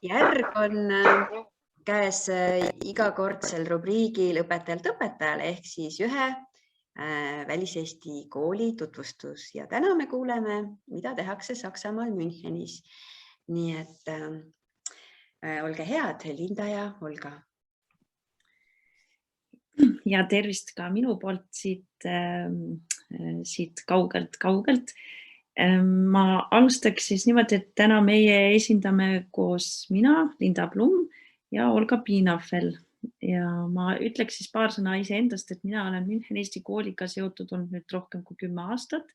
järg on käes igakordsel rubriigil õpetajalt õpetajale ehk siis ühe väliseesti kooli tutvustus ja täna me kuuleme, mida tehakse Saksamaal Münchenis. Nii et olge head, Linda ja Olga. Ja tervist ka minu poolt siit kaugelt. Ma alustaks siis niimoodi, et täna meie esindame koos mina, Linda Blum ja Olga Piinafel. Ja ma ütleks siis paar sõna iseendast, et mina olen Müncheni Eesti kooliga seotud olnud nüüd rohkem kui 10 aastat.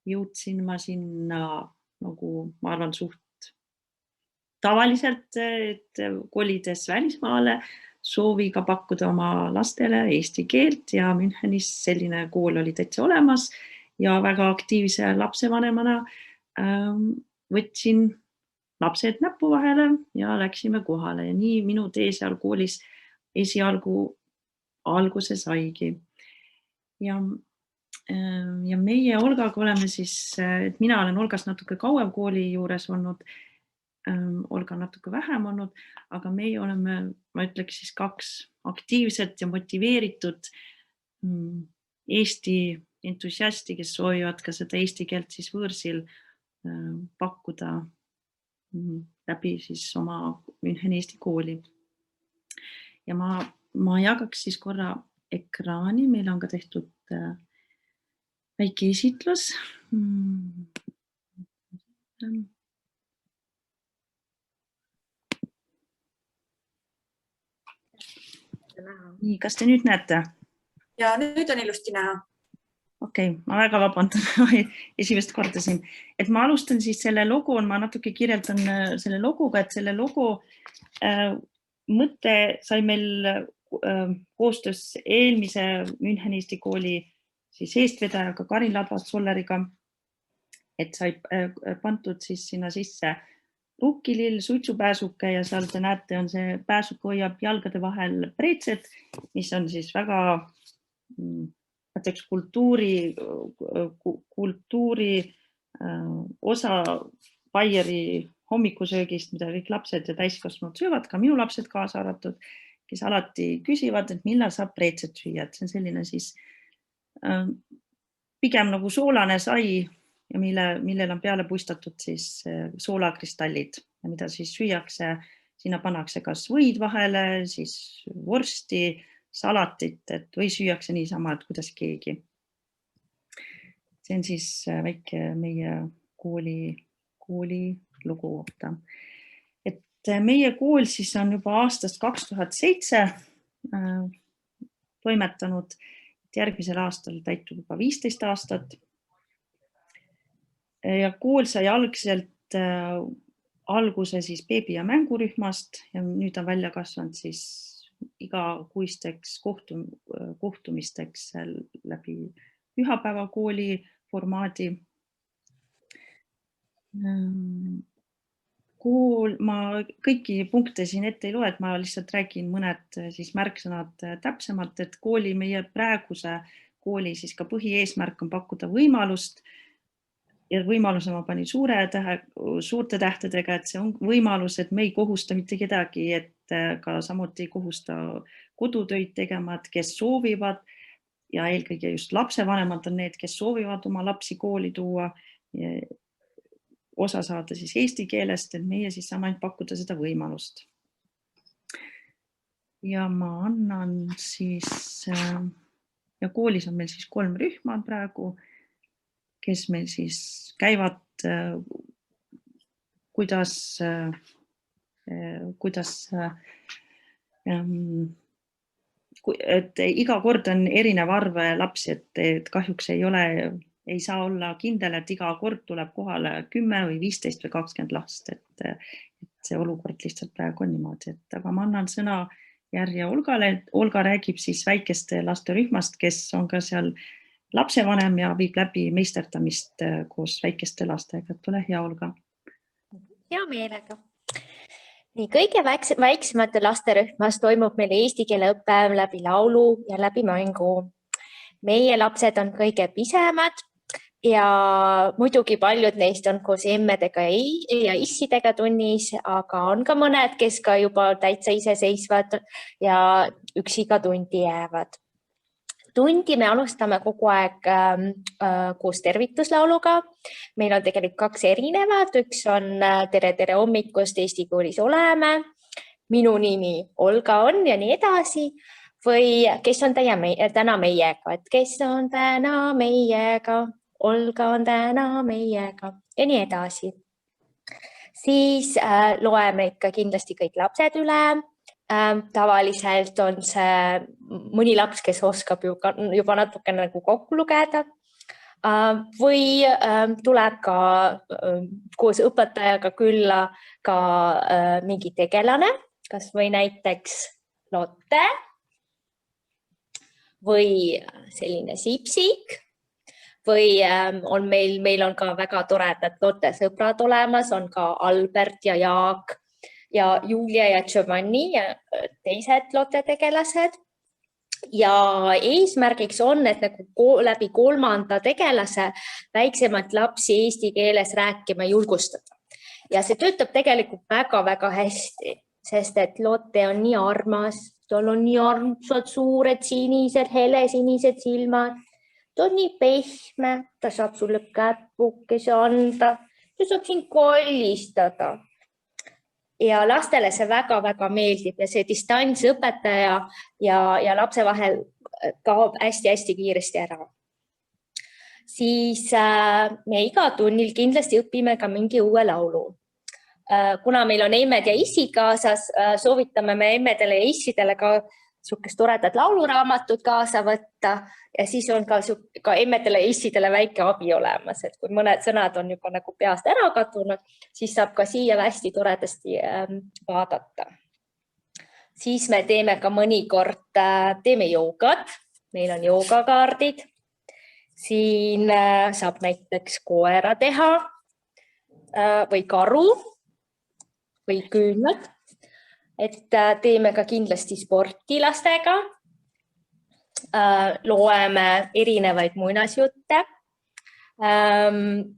Jõudsin ma sinna, nagu ma arvan, suht tavaliselt, et kolides välismaale sooviga pakkuda oma lastele eesti keelt ja Münchenis selline kool oli täitsa olemas ja väga aktiivse lapsevanemana võtsin lapsed näppu vahele ja läksime kohale ja nii minu tee seal koolis esialgu alguse saigi. Ja meie Olgaga oleme siis, et mina olen Olgast natuke kauem kooli juures olnud, Olga natuke vähem olnud, aga meie oleme, ma ütleks siis 2 aktiivset ja motiveeritud Eesti entusiasti, kes soovivad ka seda eesti keelt siis võõrsil pakkuda läbi siis oma Müncheni Eesti kooli. Ja ma jagaks siis korra ekraani, meil on ka tehtud väike esitlus. Nii, kas te nüüd näete? Ja nüüd on ilusti näha. Okei, ma väga vabandan, esimest korda siin. Et ma alustan siis selle logo, ma natuke kirjeldan selle logoga, et selle logo mõte sai meil koostöös eelmise Müncheni Eesti kooli siis eestvedajaga Karin Ladvast-Solleriga, et sai pandud siis sinna sisse rukkilill, suitsupääsuke ja seal te näete, on see pääsuke hoiab jalgade vahel preetset, mis on siis väga kultuuri osa Baieri hommikusöögist, mida kõik lapsed ja täiskasvanud söövad, ka minu lapsed kaasa arvatud, kes alati küsivad, et millal saab preetset süüa. See on selline siis pigem nagu soolane sai, ja millel on peale puistatud siis soolakristallid, mida siis süüakse, sinna pannakse kas võid vahele, siis vorsti, salatit, või süüakse niisama, et kuidas keegi. See on siis väike meie kooli lugu kohta. Et meie kool siis on juba aastast 2007 toimetanud, et järgmisel aastal täitub juba 15 aastat. Ja kool sai algselt alguse siis beebi- ja mängurühmast ja nüüd on välja kasvanud siis igakuisteks kohtumisteks läbi pühapäevakooli formaadi. Ma kõiki punkte siin ette ei loe, et ma lihtsalt räägin mõned siis märksõnad täpsemalt, et meie praeguse kooli siis ka põhieesmärk on pakkuda võimalust ja võimaluse ma panin suurte tähtedega, et see on võimalus, et me ei kohusta mitte kedagi, et ka samuti ei kohusta kodutöid tegema, et kes soovivad ja eelkõige just lapsevanemad on need, kes soovivad oma lapsi kooli tuua, osa saada siis eesti keelest, et meie siis saame pakkuda seda võimalust. Ja ma annan siis, ja koolis on meil siis 3 rühma praegu, kes meil siis käivad, kuidas et iga kord on erinev arv lapsi, et kahjuks ei saa olla kindel, et iga kord tuleb kohale 10 või 15 või 20 last, et see olukord lihtsalt praegu on niimoodi, aga ma annan sõna järje Olgale, et Olga räägib siis väikeste laste rühmast, kes on ka seal lapsevanem ja viib läbi meisterdamist koos väikeste lastega. Tule hea, Olga. Hea meelega. Nii, kõige väiksemate laste rühmas toimub meil eesti keele õppe läbi laulu ja läbi mängu. Meie lapsed on kõige pisemad, ja muidugi paljud neist on koos emmedega ja issidega tunnis, aga on ka mõned, kes ka juba täitsa iseseisvad ja üksi ka tundi jäävad. Tundi me alustame kogu aeg koos tervituslauluga. Meil on tegelikult 2 erinevad. Üks on tere hommikust, Eesti koolis oleme. Minu nimi Olga on ja nii edasi. Või kes on täna meiega, et kes on täna meiega, Olga on täna meiega ja nii edasi. Siis loeme ikka kindlasti kõik lapsed üle. Tavaliselt on see mõni laps, kes oskab juba natuke nagu kokku lugeda või tuleb ka koos õpetajaga külla ka mingi tegelane, kas või näiteks Lotte või selline Sipsik või on meil on ka väga toredad Lotte sõbrad olemas, on ka Albert ja Jaak ja Julia ja Giovanni ja teised Lotte tegelased. Ja eesmärgiks on, et nagu läbi 3. tegelase väiksemad lapsi eesti keeles rääkima julgustada. Ja see töötab tegelikult väga-väga hästi, sest et Lotte on nii armas, tal on nii armsad suured sinised, helesinised silmad. Ta on nii pehme, ta saab sulle käpukese anda, ta saab sind kollistada. Ja lastele see väga-väga meeldib ja see distantsõpetaja ja lapse vahel kaob hästi-hästi kiiresti ära. Siis me iga tunnil kindlasti õpime ka mingi uue laulu. Kuna meil on emmed ja issid kaasas, soovitame me emmedele ja issidele ka sihukest toredat lauluraamatut kaasa võtta ja siis on ka emmedele ja issidele väike abi olemas, et kui mõned sõnad on juba nagu peast ära kadunud, siis saab ka siia hästi toredasti vaadata. Siis me teeme ka mõnikord, teeme joogat, meil on joogakaardid. Siin saab näiteks koera teha või karu või küünlad. Et teeme ka kindlasti sporti lastega, loeme erinevaid muinasjutte.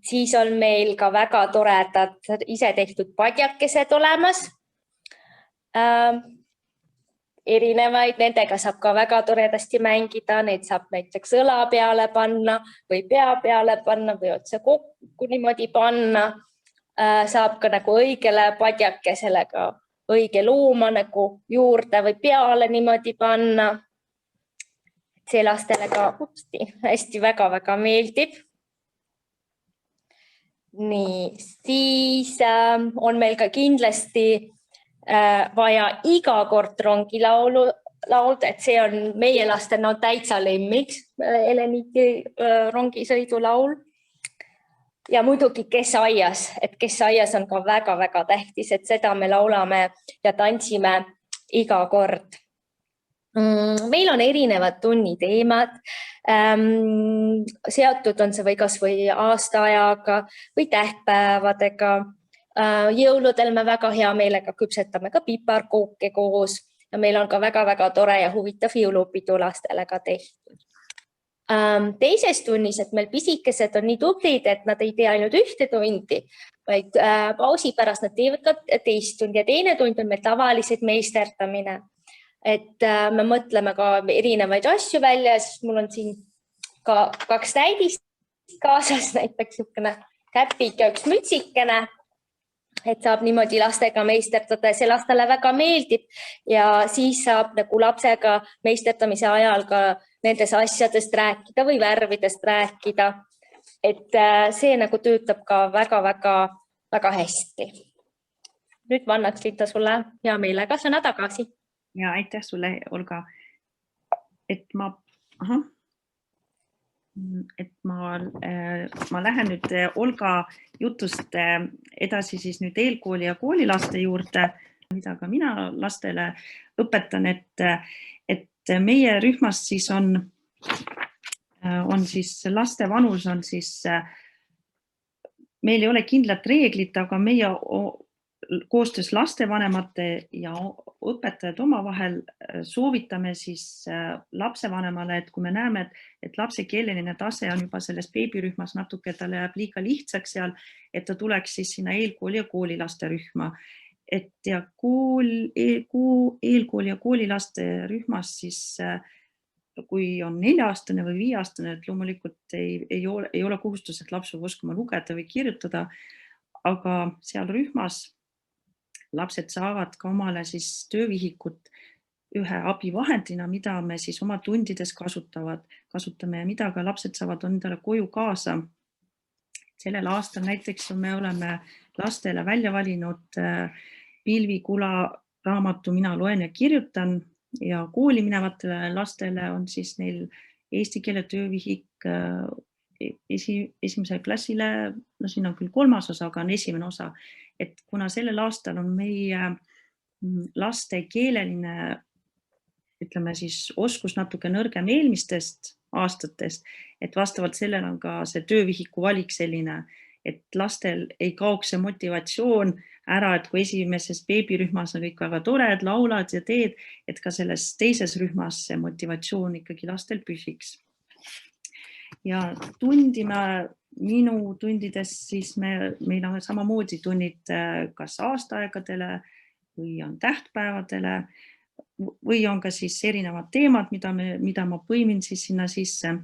Siis on meil ka väga toredad ise tehtud padjakesed olemas. Erinevaid, nendega saab ka väga toredasti mängida, neid saab näiteks õla peale panna või pea peale panna või otse kokku niimoodi panna. Saab ka nagu õigele padjakesele ka õige looma nagu juurde või peale niimoodi panna. See lastele ka hästi väga-väga meeldib. Nii, siis on meil ka kindlasti vaja iga kord rongilaulu laulda, et see on meie lastel täitsa lemmiks Heleniki rongisõidulaul. Ja muidugi Kes aias, et Kes aias on ka väga-väga tähtis, et seda me laulame ja tantsime iga kord. Meil on erinevad tunniteemad, seotud on see või kas või aastaajaga või tähtpäevadega. Jõuludel me väga hea meelega küpsetame ka piparkooke koos ja meil on ka väga-väga tore ja huvitav jõulupidu lastele ka tehtud. Teises tunnis, et meil pisikesed on nii tublid, et nad ei tee ainult 1 tundi, vaid pausi pärast nad teevad ka 2 tundi ja 2. tund on meil tavalised meisterdamine. Et me mõtleme ka erinevaid asju välja, sest mul on siin ka 2 täidist kaasas, näiteks niisugune käpik ja 1 mütsikene. Et saab niimoodi lastega meisterdada ja see lastele väga meeldib ja siis saab nagu lapsega meisterdamise ajal ka nendes asjadest rääkida või värvidest rääkida. Et see nagu töötab ka väga-väga hästi. Nüüd ma annaks Linda sulle hea meelega sõna tagasi. Ja aitäh sulle, Olga. Et ma lähen nüüd Olga jutust edasi siis nüüd eelkooli ja koolilaste juurde, mida ka mina lastele õpetan, et meie rühmas siis on siis laste vanus on siis, meil ei ole kindlat reeglit, aga meie koostöös lastevanemate ja õpetajad omavahel soovitame siis lapsevanemale, et kui me näeme, et lapse keeleline tase on juba selles beebirühmas natuke, talle jääb liiga lihtsaks seal, et ta tuleks siis sinna eelkooli ja koolilaste rühma. Ja eelkooli ja koolilaste rühmas siis kui on 4-aastane või 5-aastane, et loomulikult ei ole kohustus, et laps peab oskama lugeda või kirjutada, aga seal rühmas lapsed saavad ka omale siis töövihikut ühe abivahendina, mida me siis oma tundides kasutame ja mida ka lapsed saavad endale koju kaasa. Sellel aastal näiteks me oleme lastele välja valinud Pilvi Kula raamatu Mina loen ja kirjutan ja kooli minevatele lastele on siis neil eesti keele töövihik esimesele klassile, no siin on küll 3. osa, aga on 1. osa. Et kuna sellel aastal on meie laste keeleline, ütleme siis, oskus natuke nõrgem eelmistest aastatest, et vastavalt sellele on ka see töövihiku valik selline, et lastel ei kaoks see motivatsioon ära, et kui esimeses beebirühmas on kõik väga tored, laulad ja teed, et ka selles teises rühmas see motivatsioon ikkagi lastel püsiks. Ja minu tundides siis meil on samamoodi tunnid kas aastaaegadele või on tähtpäevadele või on ka siis erinevad teemad, mida ma põimin siis sinna sisse.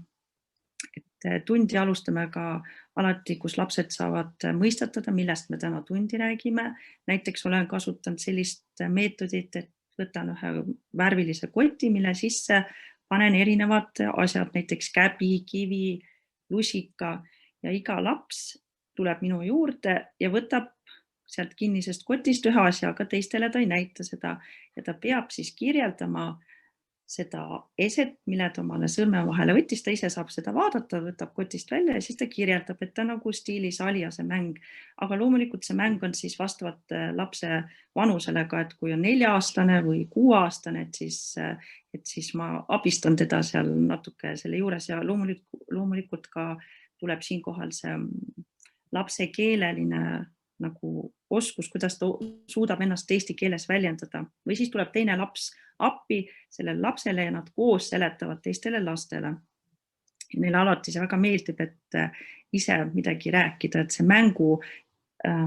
Et tundi alustame ka alati, kus lapsed saavad mõistatada, millest me täna tundi räägime. Näiteks olen kasutanud sellist meetodit, et võtan ühe värvilise koti, mille sisse panen erinevad asjad, näiteks käbi, kivi, lusika ja iga laps tuleb minu juurde ja võtab sealt kinnisest kotist ühe asja, aga teistele ta ei näita seda ja ta peab siis kirjeldama seda eset, mille ta omale sõrme vahele võttis, ta ise saab seda vaadata, võtab kotist välja ja siis ta kirjeldab, et ta nagu stiilis aliase mäng. Aga loomulikult see mäng on siis vastavalt lapse vanusele ka, et kui on 4-aastane või 6-aastane, et siis ma abistan teda seal natuke selle juures ja loomulikult ka tuleb siinkohal see lapse keeleline nagu oskus, kuidas ta suudab ennast eesti keeles väljendada. Või siis tuleb teine laps appi sellele lapsele ja nad koos seletavad teistele lastele. Neile alati see väga meeldib, et ise midagi rääkida, et see mängu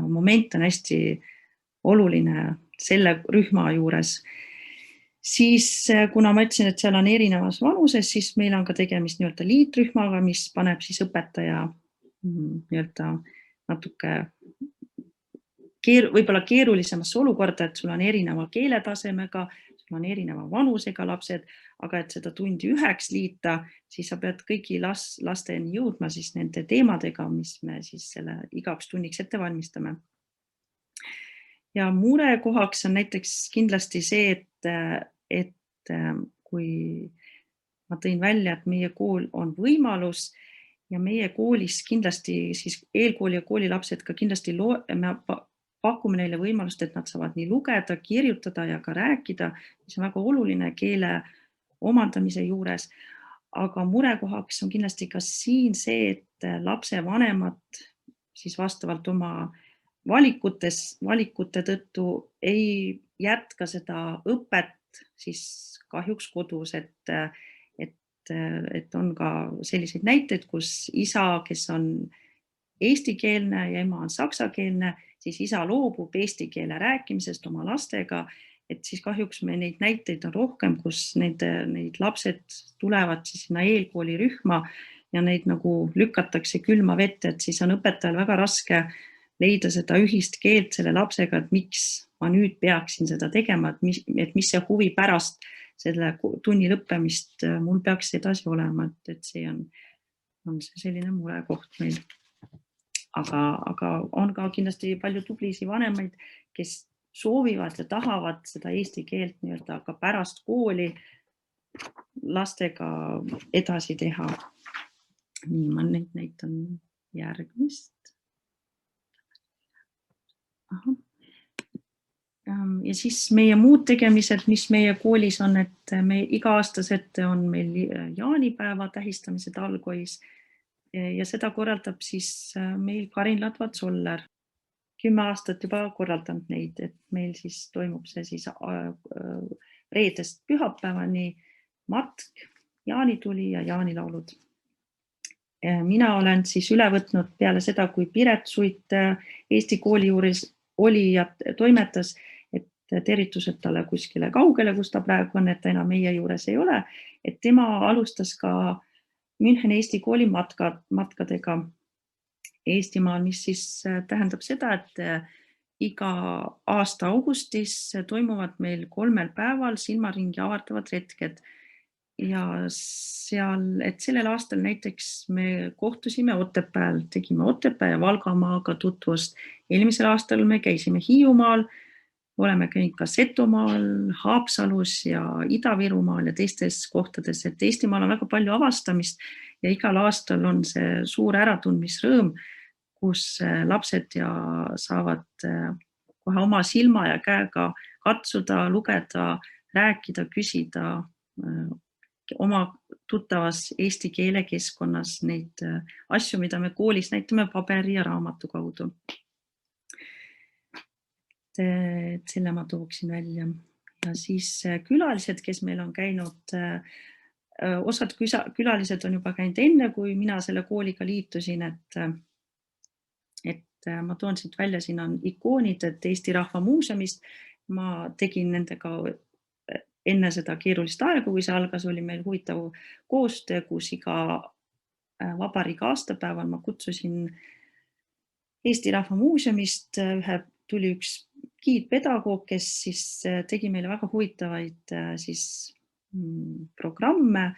moment on hästi oluline selle rühma juures. Siis kuna ma ütlesin, et seal on erinevas vanuses, siis meil on ka tegemist nii-öelda liitrühmaga, mis paneb siis õpetaja nii-öelda natuke võib-olla keerulisemasse olukorda, et sul on erineva keeletasemega, sul on erineva vanusega lapsed, aga et seda tundi üheks liita, siis sa pead kõigi lasteni jõudma siis nende teemadega, mis me siis selle igaks tunniks ette valmistame. Ja murekohaks on näiteks kindlasti see, et kui ma tõin välja, et meie kool on võimalus ja meie koolis kindlasti siis eelkooli ja koolilapsed ka kindlasti pakume neile võimalust, et nad saavad nii lugeda, kirjutada ja ka rääkida, mis on väga oluline keele omandamise juures. Aga murekohaks on kindlasti ka siin see, et lapse vanemad siis vastavalt oma valikute tõttu ei jätka seda õpet siis kahjuks kodus, et on ka selliseid näiteid, kus isa, kes on eestikeelne ja ema on saksakeelne, siis isa loobub eesti keele rääkimisest oma lastega, et siis kahjuks me neid näiteid on rohkem, kus neid lapsed tulevad siis sinna eelkooli rühma ja neid nagu lükatakse külma vette, et siis on õpetajal väga raske leida seda ühist keelt selle lapsega, et miks ma nüüd peaksin seda tegema, et mis see huvi pärast selle tunni lõppemist mul peaks edasi olema, et see on see selline murekoht meil. Aga on ka kindlasti palju tublisi vanemaid, kes soovivad ja tahavad seda eesti keelt nii-öelda ka pärast kooli lastega edasi teha. Nii, ma nüüd näitan järgmist. Ja siis meie muud tegemised, mis meie koolis on, et me iga-aastaselt on meil jaanipäeva tähistamised Algois ja seda korraldab siis meil Karin Ladva-Zoller. 10 aastat juba korraldanud neid, et meil siis toimub see siis reedest pühapäevani matk, jaanituli ja jaanilaulud. Mina olen siis üle võtnud peale seda, kui Piret Suit Eesti kooli juures oli ja toimetas, et tervitused talle kuskile kaugele, kus ta praegu on, et ta enam meie juures ei ole, et tema alustas ka Müncheni Eesti kooli matkadega Eestimaal, mis siis tähendab seda, et iga aasta augustis toimuvad meil 3 päeval silmaringi avardavad retked. Ja seal, et sellel aastal näiteks me kohtusime Otepääl, tegime Otepää ja Valgamaaga tutvust. Eelmisel aastal me käisime Hiiumaal, oleme käinud ka Setomaal, Haapsalus ja Ida-Virumaal ja teistes kohtades, et Eestimaal on väga palju avastamist ja igal aastal on see suur äratundmisrõõm, kus lapsed ja saavad kohe oma silma ja käega katsuda, lugeda, rääkida, küsida oma tuttavas eesti keele keskkonnas neid asju, mida me koolis näitame paberi ja raamatu kaudu. Selle ma tooksin välja. Ja siis külalised, kes meil on käinud, osad külalised on juba käinud enne, kui mina selle kooliga liitusin, et ma toon siit välja, siin on ikoonid, et Eesti Rahva Muuseumist. Ma tegin nendega enne seda keerulist aega, kui see algas, oli meil huvitav koostöö, kus iga vabariigi aastapäeval ma kutsusin Eesti Rahva Muuseumist, tuli üks giidpedagoog, kes siis tegi meile väga huvitavaid siis programme.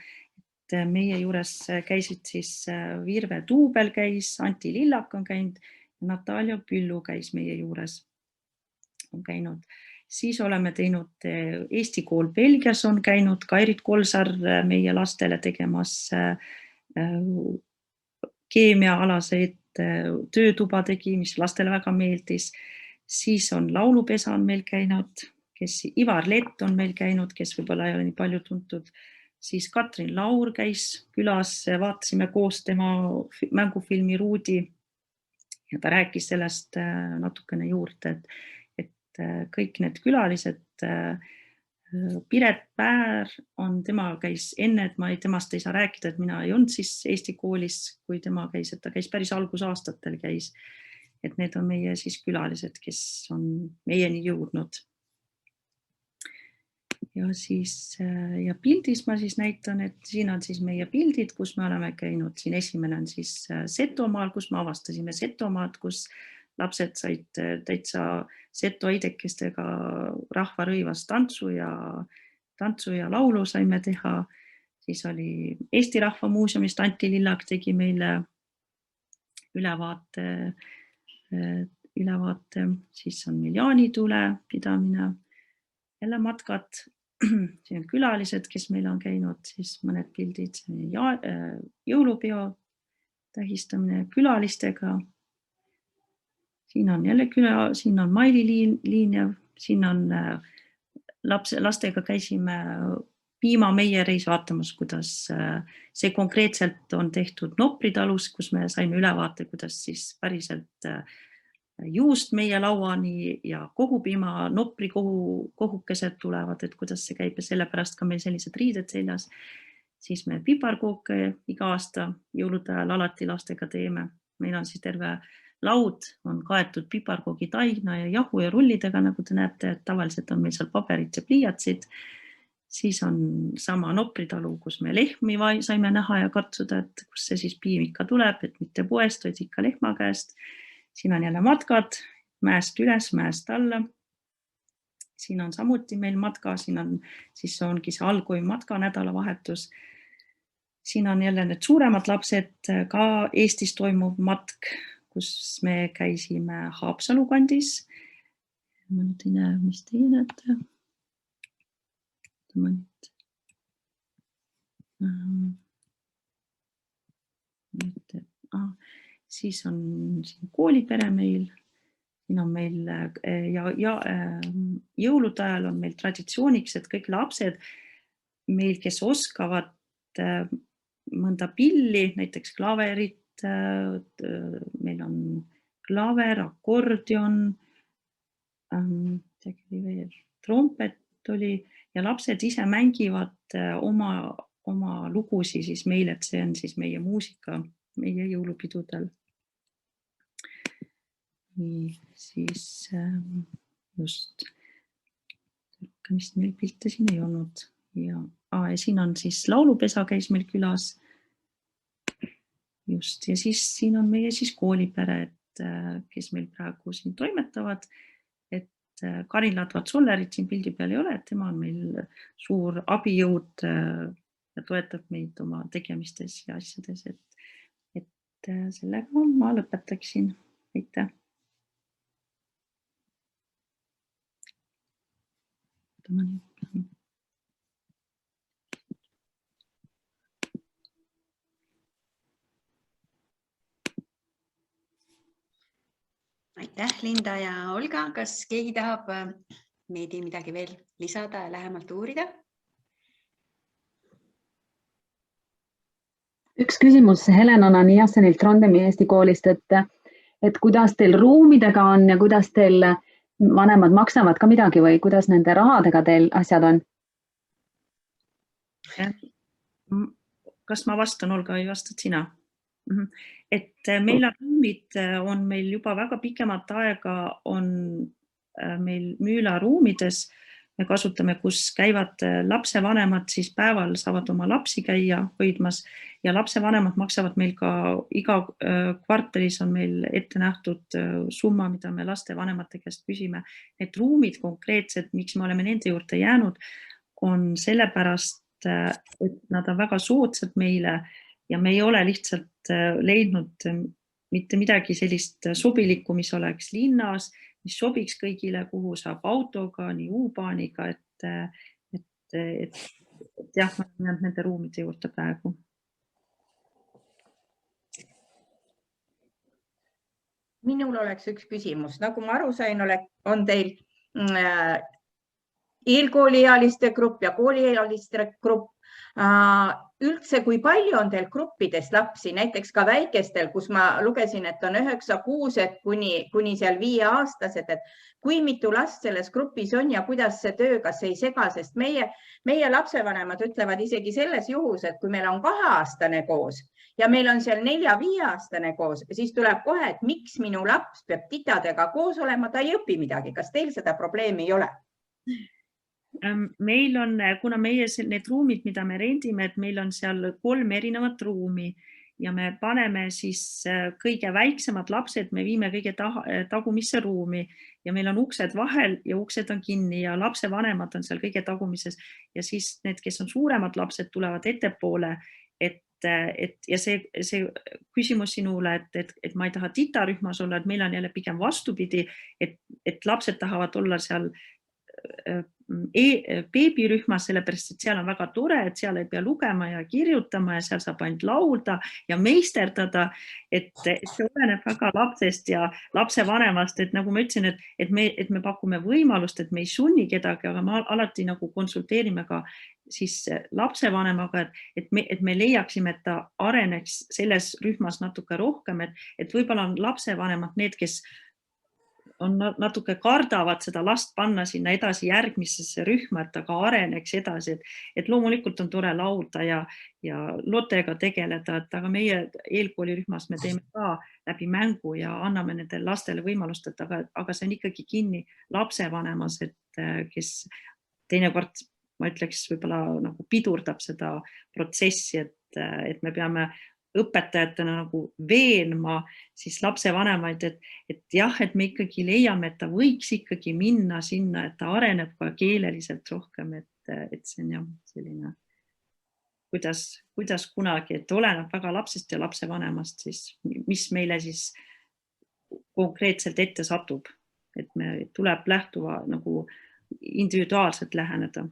Meie juures käisid siis Virve Tuubel käis, Anti Lillak on käinud, Natalia Püllu käis meie juures, on käinud. Siis oleme teinud Eesti kool Belgias on käinud, Kairit Kolsar meie lastele tegemas keemiaalaseid töötuba tegi, mis lastele väga meeldis. Siis on laulupesa on meil käinud, Ivar Lett on meil käinud, kes võib-olla ei ole nii palju tuntud. Siis Katrin Laur käis külas, vaatasime koos tema mängufilmi Ruudi ja ta rääkis sellest natukene juurde, et kõik need külalised, Piret Päär on, tema käis enne, et temast ei saa rääkida, et mina ei olnud siis Eesti koolis, kui tema käis, et ta käis päris algusaastatel käis. Et need on meie siis külalised, kes on meieni jõudnud. Ja siis ja pildis ma siis näitan, et siin on siis meie pildid, kus me oleme käinud. Siin esimene on siis Setomaal, kus me avastasime Setomaad, kus lapsed said täitsa seto eidekestega rahvarõivas tantsu ja laulu saime teha. Siis oli Eesti Rahva Muuseumist, Anti Lillak tegi meile ülevaate, siis on meil jaanitule pidamine, jälle matkad, siin on külalised, kes meil on käinud, siis mõned pildid, jõulupeo tähistamine külalistega. Siin on jälle siin on Maili Liinev, siin on lastega käisime piimameijereis vaatamas, kuidas see konkreetselt on tehtud Nopri talus, kus me saime ülevaate, kuidas siis päriselt juust meie lauani ja kohupiima Nopri kohukesed tulevad, et kuidas see käib ja sellepärast ka meil sellised riided seljas. Siis me piparkooke iga aasta jõulude ajal alati lastega teeme. Meil on siis terve laud on kaetud piparkoogi taigna ja jahu ja rullidega, nagu te näete, et tavaliselt on meil seal paberid ja pliiatsid. Siis on sama Nopri talu, kus me lehmi saime näha ja katsuda, et kus see siis piim ikka tuleb, et mitte poest, vaid ikka lehma käest. Siin on jälle matkad, mäest üles, mäest alla. Siin on samuti meil matka, siin on, siis ongi see algui matka nädalavahetus. Siin on jälle need suuremad lapsed, ka Eestis toimuv matk, kus me käisime Haapsalu kandis. Ma nüüd ei näe, mis teie näete. Siis on siin koolipere meil. Siin on meil jõulude ajal on meil traditsiooniks, et kõik lapsed meil, kes oskavad mõnda pilli, näiteks klaverit, meil on klaver, akordion, trompet oli ja lapsed ise mängivad oma lugusi siis meile, et see on siis meie muusika meie jõulupidudel. Nii, siis just vist meil pilte siin ei olnud ja siin on siis laulupesa käis meil külas. Just ja siis siin on meie siis koolipered, kes meil praegu siin toimetavad, et Karin Ladvat-Sollerit siin pildi peal ei ole, et tema on meil suur abijõud ja toetab meid oma tegemistes ja asjades, et sellega ma lõpetaksin. Aitäh! Aitäh, Linda ja Olga. Kas keegi tahab meedi midagi veel lisada ja lähemalt uurida? Üks küsimus Helena Niasenilt Trondheimi Eesti koolist, et kuidas teil ruumidega on ja kuidas teil vanemad maksavad ka midagi või kuidas nende rahadega teil asjad on? Kas ma vastan, Olga, või vastad sina? Et meil on meil juba väga pikemat aega on meil Müüla ruumides, me kasutame, kus käivad lapsevanemad, siis päeval saavad oma lapsi käia hoidmas ja lapsevanemad maksavad meil ka iga kvartalis on meil ette nähtud summa, mida me lastevanemate käest küsime. Need ruumid konkreetselt, miks me oleme nende juurde jäänud, on sellepärast, et nad on väga soodsad meile ja me ei ole lihtsalt leidnud mitte midagi sellist sobilikku, mis oleks linnas, mis sobiks kõigile, kuhu saab autoga, nii U-baaniga, et jah, ma olen nende ruumide juurde praegu. Minul oleks üks küsimus. Nagu ma aru sain, on teil eelkooliealiste grupp ja kooliealiste grupp. Üldse, kui palju on teil gruppides lapsi, näiteks ka väikestel, kus ma lugesin, et on 9-6 kuni seal 5-aastased, et kui mitu last selles grupis on ja kuidas see töö, kas ei sega, sest meie lapsevanemad ütlevad isegi selles juhus, et kui meil on 2-aastane koos ja meil on seal 4-5-aastane koos, siis tuleb kohe, et miks minu laps peab titadega koos olema, ta ei õpi midagi. Kas teil seda probleemi ei ole? Meil on, kuna meie need ruumid, mida me rendime, et meil on seal 3 erinevat ruumi ja me paneme siis kõige väiksemad lapsed, me viime kõige tagumisse ruumi ja meil on uksed vahel ja uksed on kinni ja lapsevanemad on seal kõige tagumises ja siis need, kes on suuremad lapsed, tulevad ettepoole, ja see küsimus sinule, et ma ei taha titarühmas olla, et meil on jälle pigem vastupidi, et lapsed tahavad olla seal beebirühmas, sellepärast, et seal on väga tore, et seal ei pea lugema ja kirjutama ja seal saab ainult laulda ja meisterdada, et see oleneb väga lapsest ja lapsevanemast, et nagu ma ütlesin, et me pakume võimalust, et me ei sunni kedagi, aga me alati nagu konsulteerime ka siis lapsevanemaga, et me leiaksime, et ta areneks selles rühmas natuke rohkem, et võib-olla on lapsevanemad need, kes on natuke kardavad seda last panna sinna edasi järgmisesse rühma, et ta ka areneks edasi, et loomulikult on tore laulda ja lotega tegeleda, et aga meie eelkoolirühmas me teeme ka läbi mängu ja anname nendele lastele võimalust, aga see on ikkagi kinni lapsevanemas, et kes teinekord, ma ütleks, võib-olla nagu pidurdab seda protsessi, et me peame õpetajatena nagu veenma siis lapsevanemaid, et jah, et me ikkagi leiame, et ta võiks ikkagi minna sinna, et ta areneb ka keeleliselt rohkem, et see on jah selline, kuidas kunagi, et oleneb väga lapsest ja lapsevanemast siis, mis meile siis konkreetselt ette satub, et me tuleb lähtuva nagu individuaalselt läheneda.